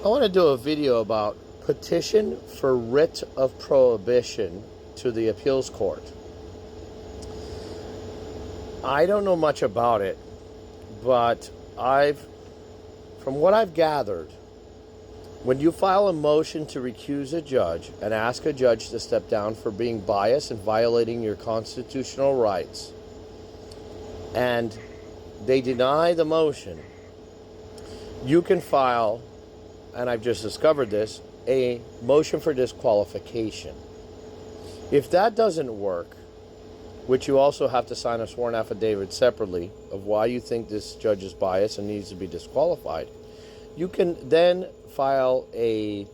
I want to do a video about petition for writ of prohibition to the appeals court. I don't know much about it, but from what I've gathered, when you file a motion to recuse a judge and ask a judge to step down for being biased and violating your constitutional rights, and they deny the motion, you can file, and I've just discovered this, a motion for disqualification. If that doesn't work, which you also have to sign a sworn affidavit separately of why you think this judge is biased and needs to be disqualified, you can then file a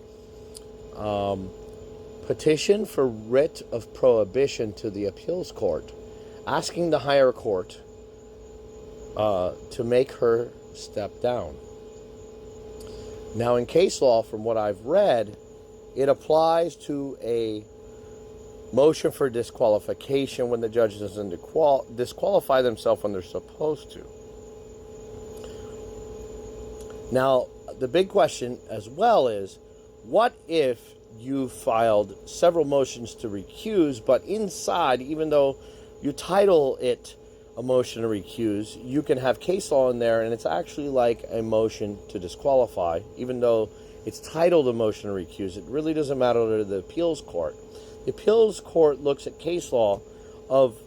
petition for writ of prohibition to the appeals court, asking the higher court to make her step down. Now, in case law, from what I've read, it applies to a motion for disqualification when the judge doesn't disqualify themselves when they're supposed to. Now, the big question as well is, what if you filed several motions to recuse, but inside, even though you title it a motion to recuse, you can have case law in there, and it's actually like a motion to disqualify, even though it's titled a motion to recuse. It really doesn't matter to the appeals court. The appeals court looks at case law of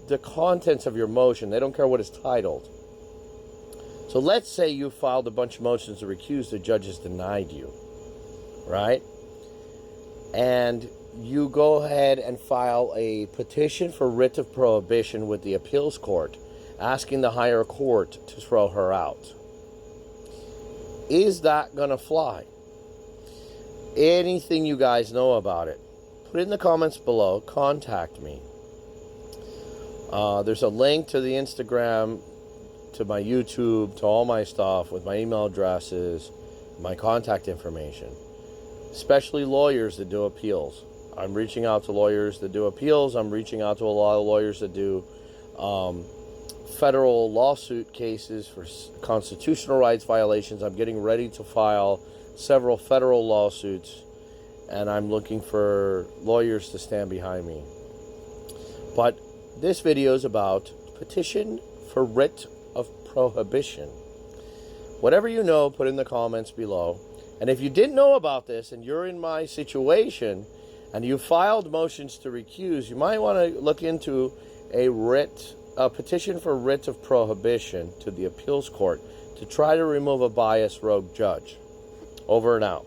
the contents of your motion. They don't care what it's titled. So let's say you filed a bunch of motions to recuse, the judge has denied you, right? And you go ahead and file a petition for writ of prohibition with the appeals court, asking the higher court to throw her out. Is that going to fly? Anything you guys know about it, put it in the comments below. Contact me. There's a link to the Instagram, to my YouTube, to all my stuff with my email addresses, my contact information, especially lawyers that do appeals. I'm reaching out to lawyers that do appeals. I'm reaching out to a lot of lawyers that do federal lawsuit cases for constitutional rights violations. I'm getting ready to file several federal lawsuits, and I'm looking for lawyers to stand behind me. But this video is about petition for writ of prohibition. Whatever you know, put in the comments below. And if you didn't know about this and you're in my situation and you filed motions to recuse, you might want to look into a petition for writ of prohibition to the appeals court to try to remove a biased rogue judge. Over and out.